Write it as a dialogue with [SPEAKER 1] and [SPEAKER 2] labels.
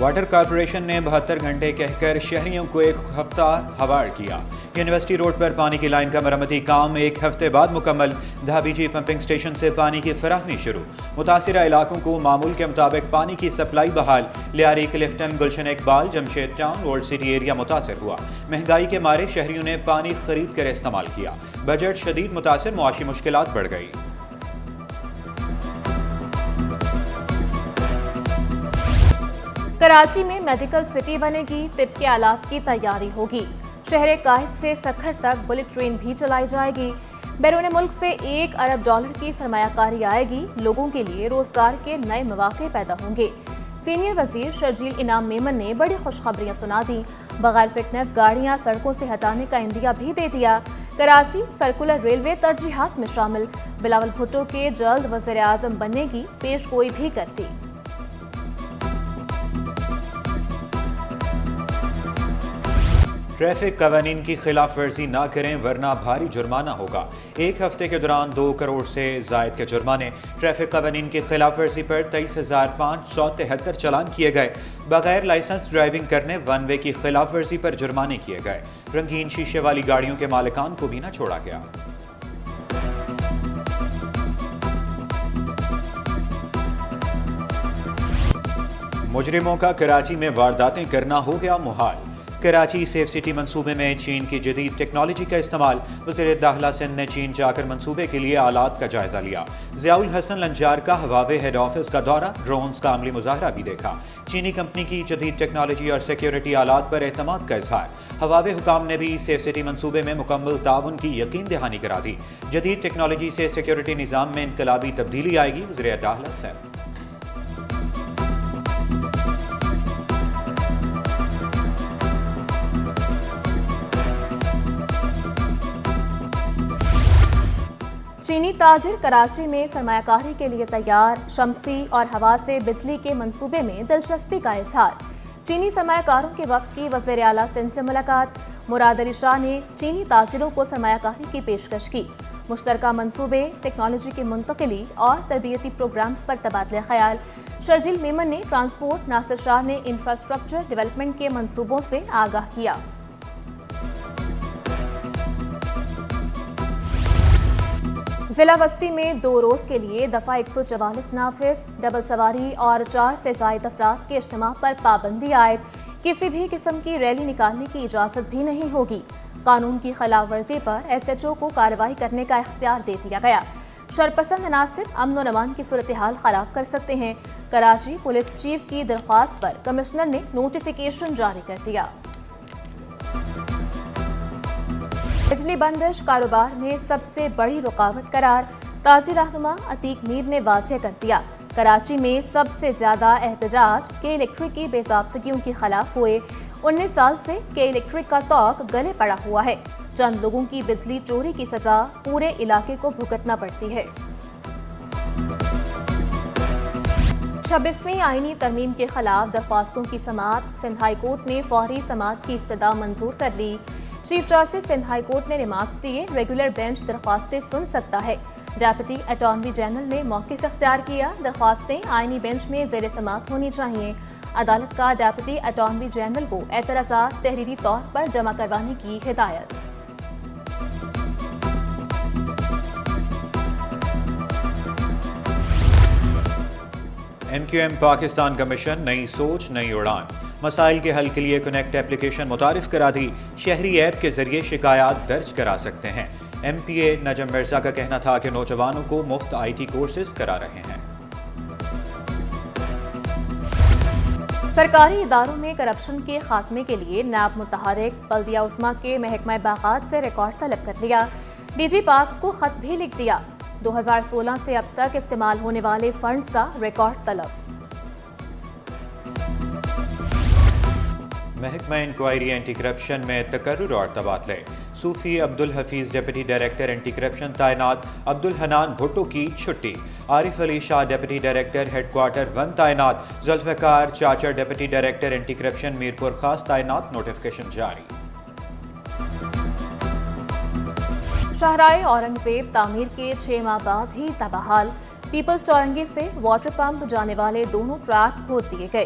[SPEAKER 1] Water corporation نے 72 گھنٹے کہہ کر شہریوں کو ایک ہفتہ ہواڑ کیا۔ یونیورسٹی روڈ پر پانی کی لائن کا مرمتی کام ایک ہفتے بعد مکمل، دھابی جی پمپنگ سٹیشن سے پانی کی فراہمی شروع۔ متاثرہ علاقوں کو معمول کے مطابق پانی کی سپلائی بحال۔ Lyari, Clifton, Gulshan Iqbal, Jamshed town, old city area متاثر ہوا۔ مہنگائی کے مارے شہریوں نے پانی خرید کر استعمال کیا۔ بجٹ شدید متاثر، معاشی مشکلات بڑھ گئی۔
[SPEAKER 2] کراچی میں میڈیکل سٹی بنے گی، طب کے آلات کی تیاری ہوگی۔ شہر قائد سے سکھر تک بلٹ ٹرین بھی چلائی جائے گی۔ بیرون ملک سے $1 ارب کی سرمایہ کاری آئے گی، لوگوں کے لیے روزگار کے نئے مواقع پیدا ہوں گے۔ سینئر وزیر شرجیل انعام میمن نے بڑی خوشخبریاں سنا دیں۔ بغیر فٹنس گاڑیاں سڑکوں سے ہٹانے کا عندیہ بھی دے دیا۔ کراچی سرکولر ریلوے ترجیحات میں شامل۔ بلاول بھٹو کے جلد وزیر اعظم بننے کی پیش گوئی بھی کرتی۔
[SPEAKER 1] ٹریفک قوانین کی خلاف ورزی نہ کریں ورنہ بھاری جرمانہ ہوگا۔ ایک ہفتے کے دوران 2 کروڑ سے زائد کے جرمانے۔ ٹریفک قوانین کی خلاف ورزی پر 23,573 چالان کیے گئے۔ بغیر لائسنس ڈرائیونگ کرنے ون وے کی خلاف ورزی پر جرمانے کیے گئے۔ رنگین شیشے والی گاڑیوں کے مالکان کو بھی نہ چھوڑا گیا۔ مجرموں کا کراچی میں وارداتیں کرنا ہو گیا محال۔ کراچی سیف سٹی منصوبے میں چین کی جدید ٹیکنالوجی کا استعمال۔ وزیر داخلہ سندھ نے چین جا کر منصوبے کے لیے آلات کا جائزہ لیا۔ ضیاء الحسن لنجار کا ہواوے ہیڈ آفس کا دورہ، ڈرونز کا عملی مظاہرہ بھی دیکھا۔ چینی کمپنی کی جدید ٹیکنالوجی اور سیکیورٹی آلات پر اعتماد کا اظہار۔ ہواوے حکام نے بھی سیف سٹی منصوبے میں مکمل تعاون کی یقین دہانی کرا دی۔ جدید ٹیکنالوجی سے سیکیورٹی نظام میں انقلابی تبدیلی آئے گی، وزیر داخلہ سندھ۔
[SPEAKER 2] چینی تاجر کراچی میں سرمایہ کاری کے لیے تیار، شمسی اور ہوا سے بجلی کے منصوبے میں دلچسپی کا اظہار۔ چینی سرمایہ کاروں کے وفد کی وزیر اعلیٰ سندھ سے ملاقات۔ مراد علی شاہ نے چینی تاجروں کو سرمایہ کاری کی پیشکش کی۔ مشترکہ منصوبے، ٹیکنالوجی کی منتقلی اور تربیتی پروگرامز پر تبادلہ خیال۔ شرجیل میمن نے ٹرانسپورٹ، ناصر شاہ نے انفراسٹرکچر ڈیولپمنٹ کے منصوبوں سے آگاہ کیا۔ ضلع وسطی میں 2 روز کے لیے دفعہ 144 نافذ۔ ڈبل سواری اور 4 سے زائد افراد کے اجتماع پر پابندی عائد۔ کسی بھی قسم کی ریلی نکالنے کی اجازت بھی نہیں ہوگی۔ قانون کی خلاف ورزی پر SHO کو کارروائی کرنے کا اختیار دے دیا گیا۔ شرپسند عناصر امن و امان کی صورتحال خراب کر سکتے ہیں۔ کراچی پولیس چیف کی درخواست پر کمشنر نے نوٹیفیکیشن جاری کر دیا۔ بجلی بندش کاروبار میں سب سے بڑی رکاوٹ قرار، تاجر رہنما عتیق میر نے واضح کر دیا۔ کراچی میں سب سے زیادہ احتجاج کے الیکٹرک کی بے ضابطگیوں کے خلاف ہوئے۔ 19 سال سے کے الیکٹرک کا طوق گلے پڑا ہوا ہے۔ چند لوگوں کی بجلی چوری کی سزا پورے علاقے کو بھگتنا پڑتی ہے۔ 26ویں آئینی ترمیم کے خلاف درخواستوں کی سماعت، سندھ ہائی کورٹ نے فوری سماعت کی استدعا منظور کر لی۔ Chief justice Sindh high court نے ریمارکس دیے، ریگولر بینچ درخواستیں سن سکتا ہے۔ ڈیپٹی اٹارنی جنرل نے موقف اختیار کیا، درخواستیں آئینی بینچ میں زیر سماعت ہونی چاہیے۔ عدالت کا ڈیپٹی اٹارنی جنرل کو اعتراضات تحریری طور پر جمع کروانے کی ہدایت۔
[SPEAKER 1] MQM پاکستان کا مشن، نئی سوچ نئی اڑان۔ مسائل کے حل کے لیے کنیکٹ ایپلیکیشن متعارف کرا دی۔ شہری ایپ کے ذریعے شکایات درج کرا سکتے ہیں۔ MPA نجم مرزا کا کہنا تھا کہ نوجوانوں کو مفت IT کورسز کرا رہے ہیں۔
[SPEAKER 2] سرکاری اداروں میں کرپشن کے خاتمے کے لیے نیب متحرک، بلدیہ عظمیٰ کے محکمہ باغات سے ریکارڈ طلب کر لیا۔ DG پارکس کو خط بھی لکھ دیا۔ 2016 سے اب تک استعمال ہونے والے فنڈز کا ریکارڈ طلب۔
[SPEAKER 1] محکمہ انکوائری اینٹی کرپشن میں تقرر اور تبادلے۔ Sufi Abdul Hafeez deputy director anti corruption تعینات، عبدالحنان بھٹو کی چھٹی۔ Arif Ali Shah deputy director head quarter 1 تعینات۔ Zulfiqar Chachar deputy director anti corruption Mirpur Khas تعینات، نوٹیفکیشن جاری۔
[SPEAKER 2] شاہراہ اورنگزیب تعمیر کے 6 ماہ بعد ہی تباہال۔ پیپلز ٹورنگی سے واٹر پمپ جانے والے دونوں ٹریک کھود دیے گئے۔